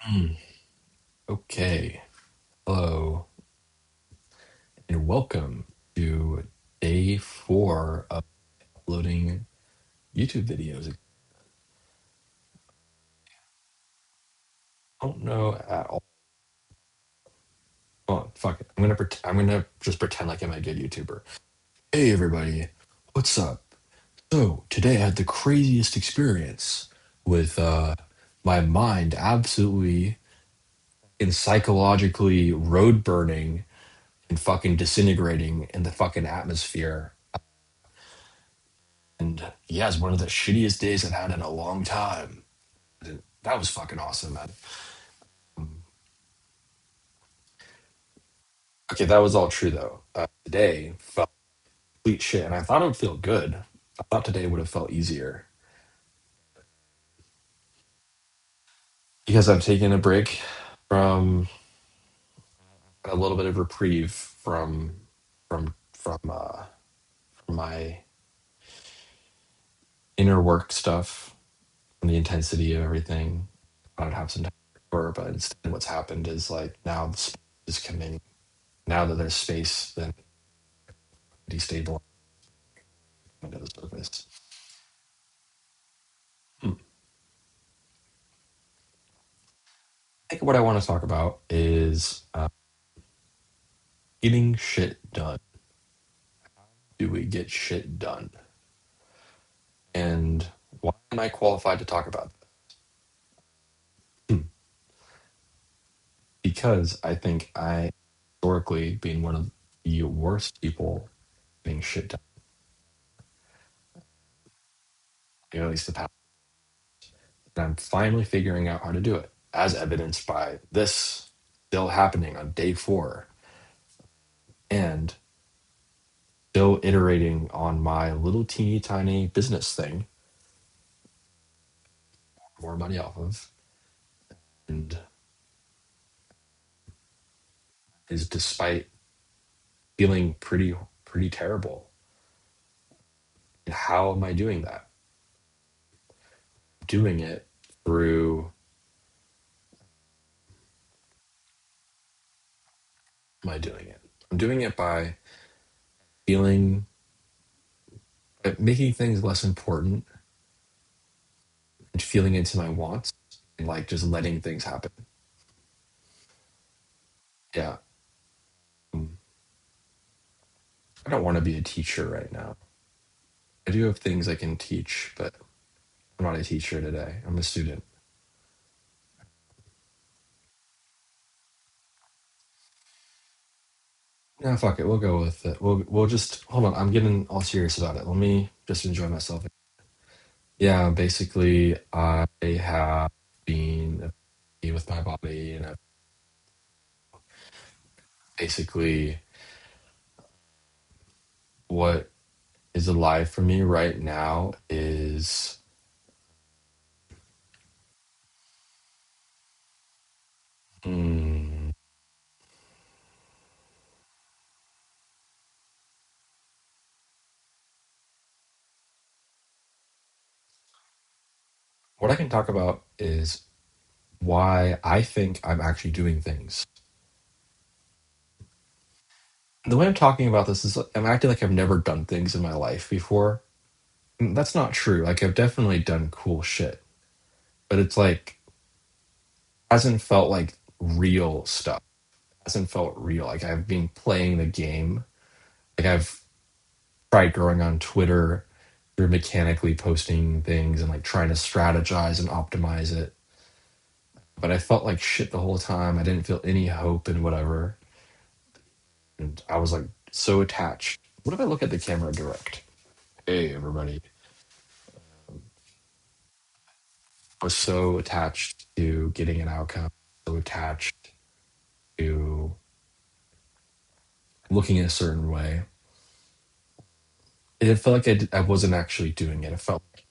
Hmm. Okay. Hello and welcome to day four of uploading YouTube videos. I don't know at all. Oh, fuck it. I'm gonna just pretend like I'm a good YouTuber. Hey everybody, what's up? So today I had the craziest experience with my mind absolutely and psychologically road burning and fucking disintegrating in the fucking atmosphere. And yeah, it's one of the shittiest days I've had in a long time. That was fucking awesome, man. Okay, that was all true though. Today felt complete shit, and I thought it would feel good. I thought today would have felt easier because I'm taking a break from a little bit of reprieve from from my inner work stuff, from the intensity of everything. I would have some time for, but instead, what's happened is like now the space is coming. Now that there's space, then destabilizing into the surface. Hmm. I think what I want to talk about is getting shit done. Do we get shit done? And why am I qualified to talk about that? Hmm. Because I think I historically being one of the worst people getting shit done, at least the past. And I'm finally figuring out how to do it, as evidenced by this still happening on day four, and still iterating on my little teeny tiny business thing, more money off of, and is despite feeling pretty terrible. And how am I doing that? Doing it through am I doing it? I'm doing it by feeling making things less important and feeling into my wants and like just letting things happen. Yeah. Um, I don't want to be a teacher right now. I do have things I can teach, but I'm not a teacher today. I'm a student. Yeah, fuck it. We'll go with it. We'll just hold on. I'm getting all serious about it. Let me just enjoy myself. Yeah, basically, I have been with my body, and I've basically what is alive for me right now is mm, what I can talk about is why I think I'm actually doing things. The way I'm talking about this is I'm acting like I've never done things in my life before. That's not true. Like I've definitely done cool shit, but it's like hasn't felt like real stuff. Hasn't felt real. Like I've been playing the game. Like I've tried growing on Twitter through mechanically posting things and like trying to strategize and optimize it. But I felt like shit the whole time. I didn't feel any hope and whatever. And I was like so attached. What if I look at the camera direct? Hey, everybody. I was so attached to getting an outcome, so attached to looking a certain way. It felt like I wasn't actually doing it. It felt like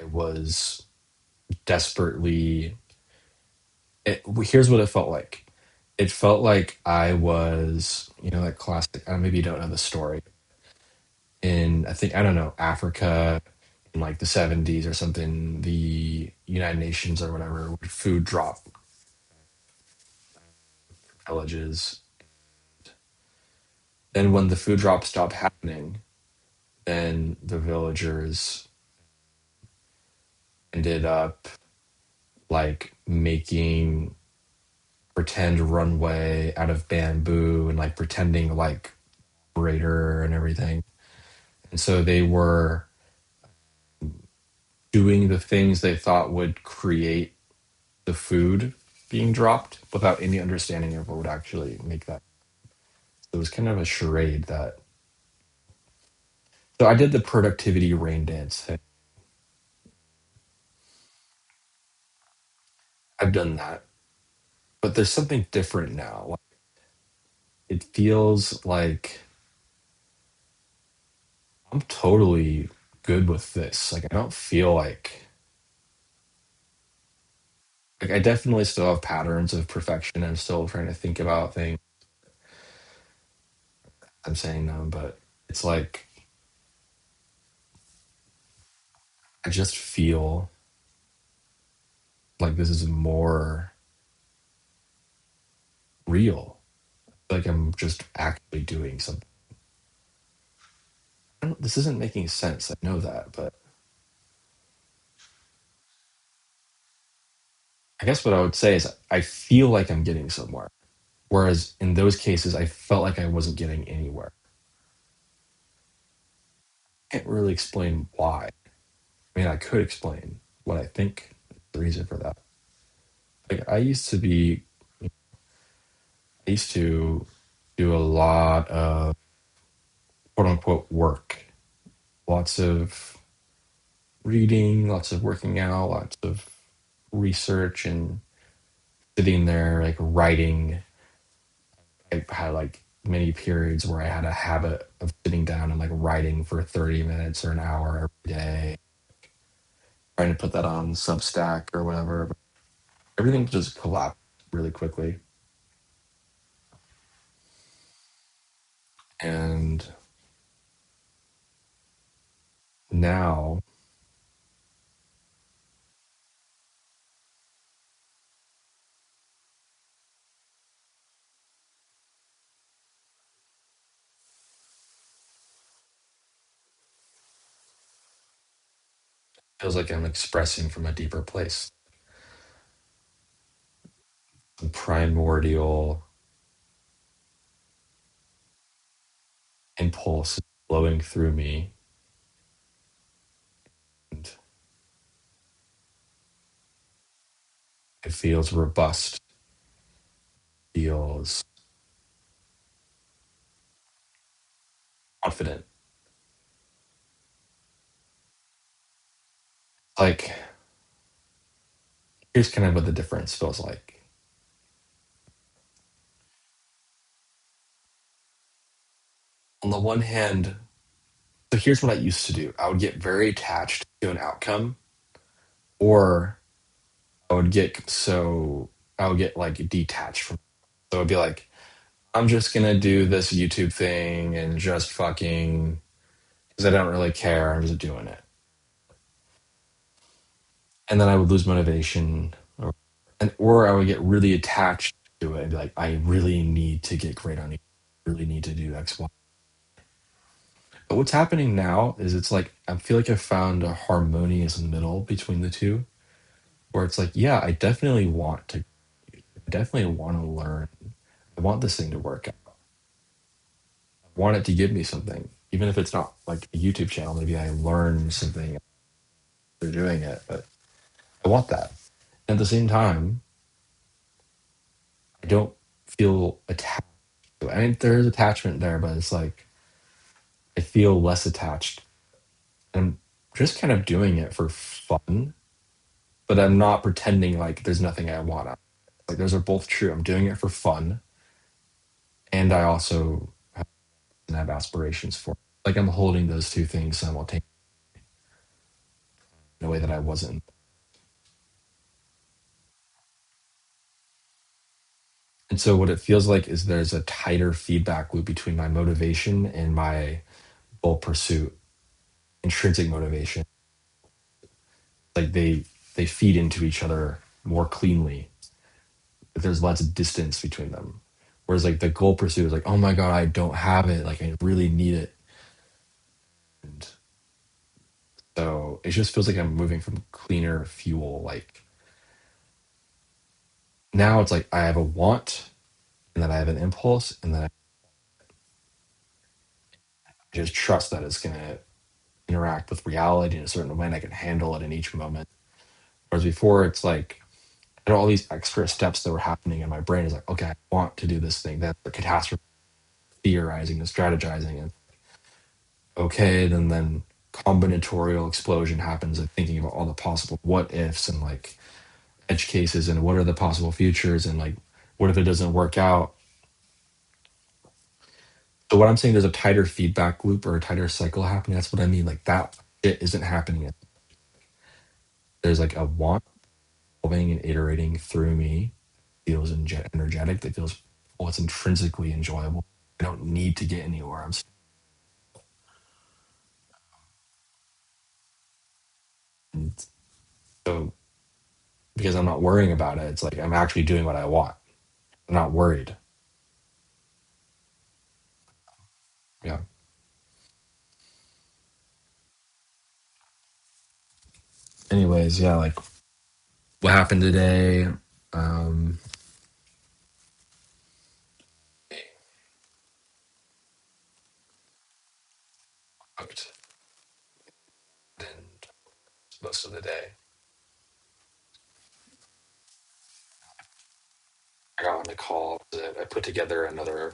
I was desperately. Here's what it felt like. It felt like I was, that classic. Maybe you don't know the story. I don't know, Africa in like the 70s or something. United Nations or whatever would food drop villages. Then when the food drop stopped happening, then the villagers ended up like making pretend runway out of bamboo and like pretending like operator and everything. And so they were doing the things they thought would create the food being dropped without any understanding of what would actually make that. So it was kind of a charade that. So I did the productivity rain dance thing. I've done that, but there's something different now. Like, it feels like I'm totally good with this. Like I don't feel like I definitely still have patterns of perfection. I'm still trying to think about things. I'm saying them, but it's like I just feel like this is more real. Like I'm just actually doing something. This isn't making sense. I know that, but I guess what I would say is I feel like I'm getting somewhere. Whereas in those cases, I felt like I wasn't getting anywhere. I can't really explain why. I mean, I could explain what I think the reason for that. Like I used to do a lot of quote unquote work, lots of reading, lots of working out, lots of research and sitting there like writing. I had like many periods where I had a habit of sitting down and like writing for 30 minutes or an hour every day, trying to put that on Substack or whatever. But everything just collapsed really quickly. And now it feels like I'm expressing from a deeper place. The primordial impulse is flowing through me. And it feels robust, feels confident. Like, here's kind of what the difference feels like. On the one hand, so here's what I used to do. I would get very attached to an outcome, or I would get so I would get like detached from. So it'd be like, I'm just gonna do this YouTube thing and just fucking because I don't really care. I'm just doing it, and then I would lose motivation, or I would get really attached to it and be like, I really need to get great on it. Really need to do X, Y. But what's happening now is it's like I feel like I found a harmonious middle between the two, where it's like, yeah, I definitely want to learn. I want this thing to work out. I want it to give me something, even if it's not like a YouTube channel. Maybe I learn something through doing it, but I want that. And at the same time, I don't feel attached to it. I mean, there is attachment there, but it's like I feel less attached. I'm just kind of doing it for fun, but I'm not pretending like there's nothing I want. Like those are both true. I'm doing it for fun, and I also have aspirations for it. Like I'm holding those two things simultaneously in a way that I wasn't. And so what it feels like is there's a tighter feedback loop between my motivation and my goal pursuit, intrinsic motivation. Like they they feed into each other more cleanly if there's lots of distance between them. Whereas like the goal pursuit is like, oh my god, I don't have it, like I really need it. And so it just feels like I'm moving from cleaner fuel. Like now it's like I have a want, and then I have an impulse, and then I just trust that it's gonna interact with reality in a certain way and I can handle it in each moment. Whereas before it's like there are all these extra steps that were happening in my brain. Is like, okay, I want to do this thing. That's the catastrophe, theorizing and strategizing, and okay, then combinatorial explosion happens of thinking about all the possible what ifs and like edge cases and what are the possible futures and like what if it doesn't work out. So what I'm saying, there's a tighter feedback loop or a tighter cycle happening. That's what I mean. Like that shit isn't happening. There's like a want evolving and iterating through me, feels energetic, that feels, well, it's intrinsically enjoyable. I don't need to get anywhere. So because I'm not worrying about it, it's like I'm actually doing what I want. I'm not worried. Yeah. Anyways, yeah, like what happened today? Um, cooked and most of the day. I got on the call. I put together another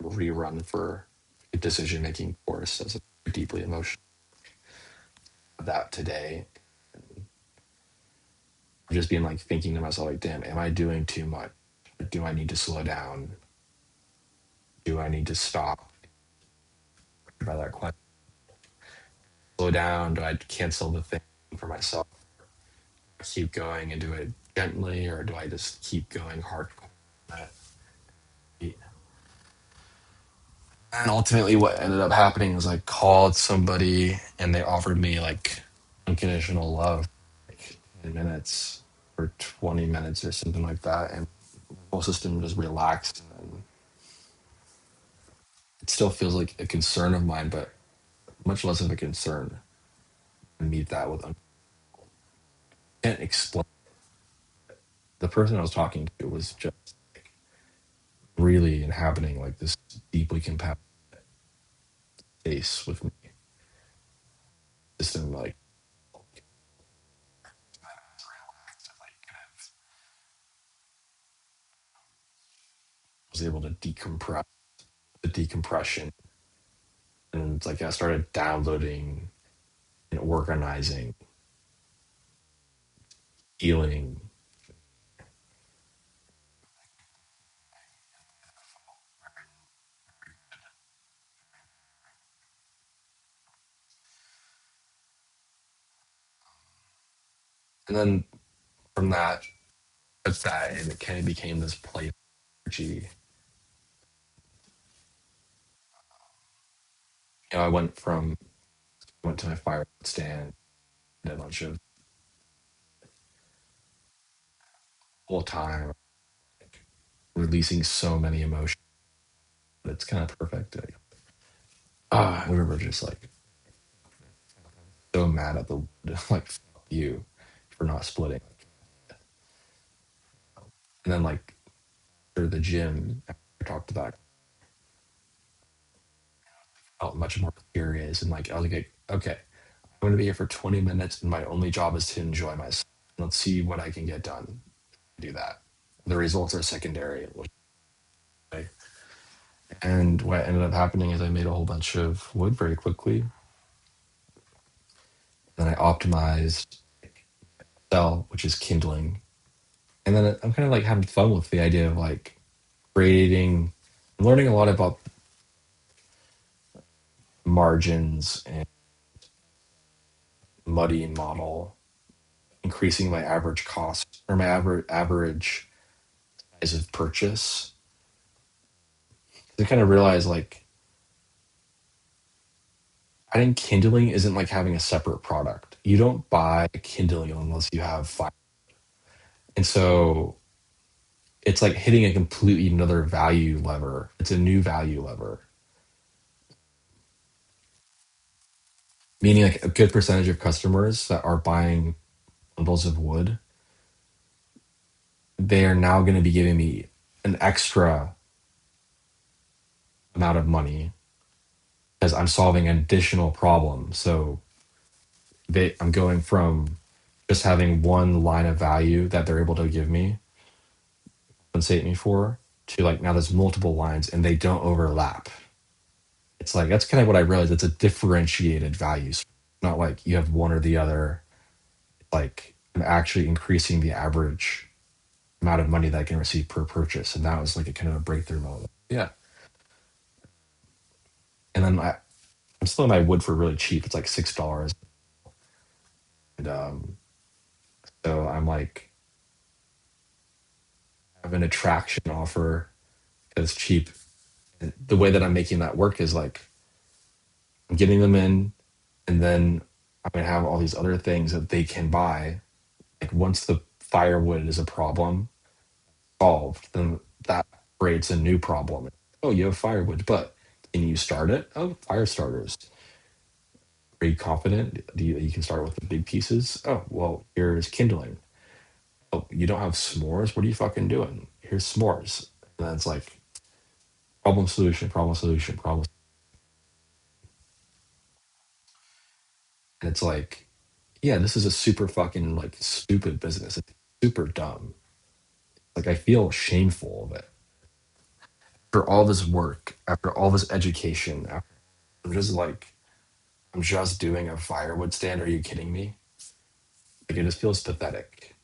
rerun for a decision making course as a deeply emotional that today. Just being like thinking to myself like, damn, am I doing too much? Do I need to slow down? Do I need to stop? By that question, slow down. Do I cancel the thing for myself? Keep going and do it gently, or do I just keep going hardcore? And ultimately, what ended up happening was I called somebody and they offered me like unconditional love, like 10 minutes or 20 minutes or something like that. And the whole system just relaxed. And it still feels like a concern of mine, but much less of a concern. I meet that with, I can't explain. The person I was talking to was just really inhabiting like this deeply compatible space with me. System like, was able to decompress the decompression. And it's like I started downloading and organizing, healing. And then from that, it's that, and it kind of became this play energy. I went to my fire stand, did a bunch of whole time releasing so many emotions. It's kind of perfect. We were just like so mad at the like fuck you for not splitting. And then like through the gym, I talked about, felt much more curious and like I was like, okay, I'm going to be here for 20 minutes and my only job is to enjoy myself. Let's see what I can get done. Do that. The results are secondary. And what ended up happening is I made a whole bunch of wood very quickly. Then I optimized cell, which is kindling. And then I'm kind of like having fun with the idea of like creating, learning a lot about margins and muddy model, increasing my average cost or my average size of purchase. I kind of realized like I think kindling isn't like having a separate product. you don't buy kindling unless you have fire. And so it's like hitting a completely another value lever. It's a new value lever, meaning like a good percentage of customers that are buying bundles of wood, they are now going to be giving me an extra amount of money because I'm solving an additional problem. So I'm going from just having one line of value that they're able to give me, compensate me for, to like now there's multiple lines and they don't overlap. It's like that's kind of what I realized. It's a differentiated value. Not like you have one or the other. Like I'm actually increasing the average amount of money that I can receive per purchase. And that was like a kind of a breakthrough moment. Yeah. And then I'm selling my wood for really cheap. It's like $6. And so I'm like, I have an attraction offer that's cheap. And the way that I'm making that work is like I'm getting them in, and then I'm gonna have all these other things that they can buy. Like once the firewood is a problem solved, then that creates a new problem. Oh, you have firewood, but can you start it? Oh, fire starters. Are you confident? You can start with the big pieces? Oh, well, here's kindling. Oh, you don't have s'mores? What are you fucking doing? Here's s'mores. And then it's like problem solution, problem solution, problem. And it's like, yeah, this is a super fucking like stupid business. It's super dumb. Like I feel shameful of it. After all this work, after all this education, after, I'm just like, I'm just doing a firewood stand. Are you kidding me? Like it just feels pathetic.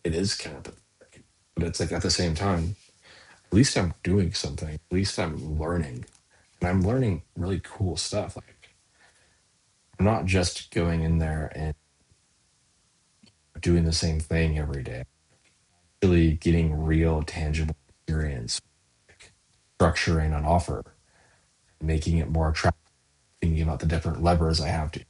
It is kind of pathetic. But it's like at the same time, at least I'm doing something. At least I'm learning. And I'm learning really cool stuff. Like I'm not just going in there and doing the same thing every day. Really getting real tangible experience, like structuring an offer, making it more attractive, thinking about the different levers I have to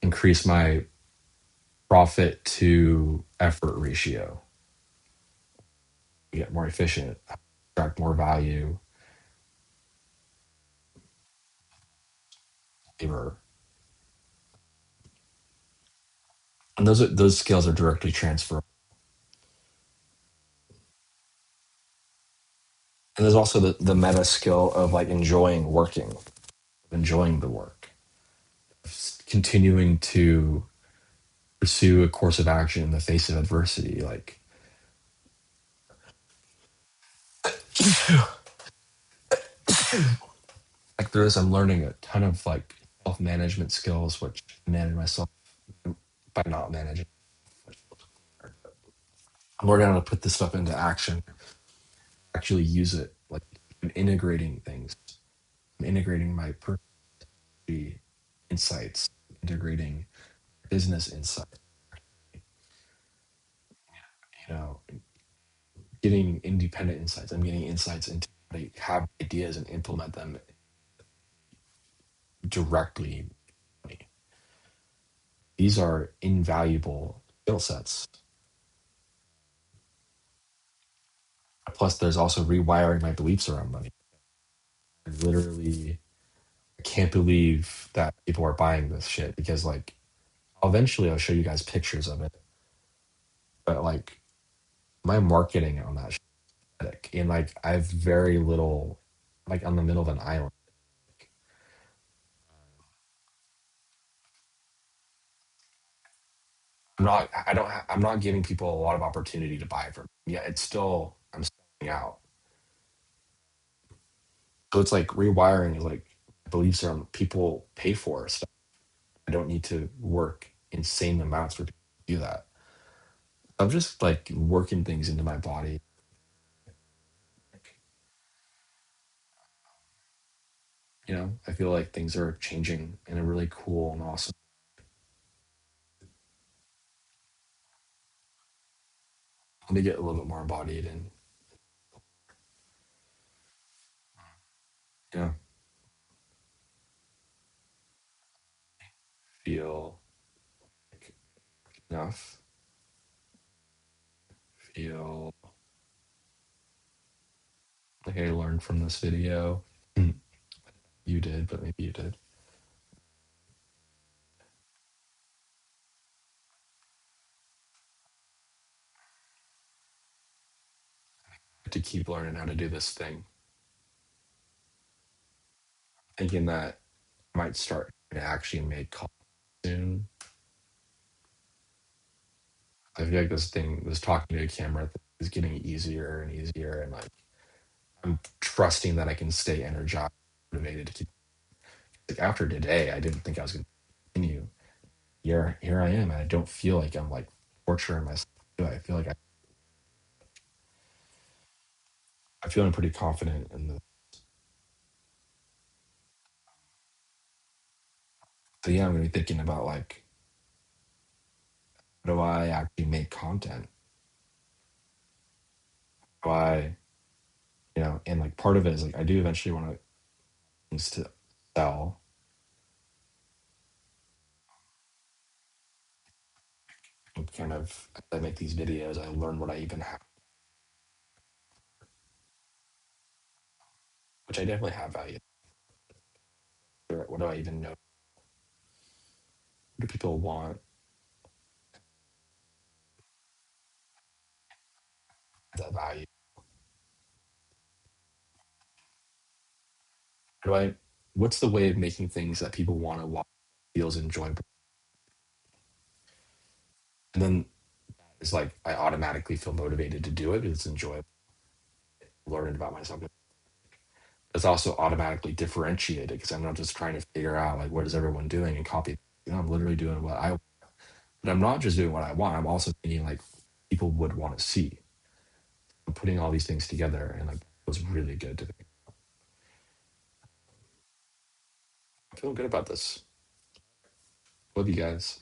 increase my profit to effort ratio, get more efficient, extract more value, labor. And those skills are directly transferable. And there's also the meta skill of like enjoying working, enjoying the work, continuing to pursue a course of action in the face of adversity. Like there is, I'm learning a ton of like self-management skills, which I manage myself by not managing. I'm learning how to put this stuff into action, actually use it, like I'm integrating things. I'm integrating my personal insights, integrating business insights, you know, getting independent insights. I'm getting insights into how to have ideas and implement them directly. These are invaluable skill sets. Plus, there's also rewiring my beliefs around money. I literally can't believe that people are buying this shit because, like, eventually I'll show you guys pictures of it. But, like, my marketing on that shit, and, like, I have very little, like, on the middle of an island. I'm not giving people a lot of opportunity to buy from me. Yeah, it's still, I'm selling out. So it's like rewiring is like beliefs around people pay for stuff. I don't need to work insane amounts for people to do that. I'm just like working things into my body. You know, I feel like things are changing in a really cool and awesome. Let me get a little bit more embodied and yeah, enough. Feel like I learned from this video. Mm, You did, but maybe you did. To keep learning how to do this thing, thinking that I might start to actually make calls soon. I feel like this talking to a camera thing is getting easier and easier, and like I'm trusting that I can stay energized, motivated to keep. Like after today, I didn't think I was going to continue. Here I am, and I don't feel like I'm like torturing myself. I feel like I'm feeling pretty confident in the. So yeah, I'm gonna be thinking about like, how do I actually make content? How do I, and like part of it is like I do eventually want to things to sell. And kind of as I make these videos, I learn what I even have, which I definitely have value. What do I even know? What do people want? That value. How do I? What's the way of making things that people want to watch feels enjoyable? And then it's like I automatically feel motivated to do it because it's enjoyable. Learning about myself. It's also automatically differentiated because I'm not just trying to figure out like what is everyone doing and copy. I'm literally doing what I. But I'm not just doing what I want. I'm also thinking like people would want to see. I'm putting all these things together, and like it was really good to. I'm feeling good about this. Love you guys.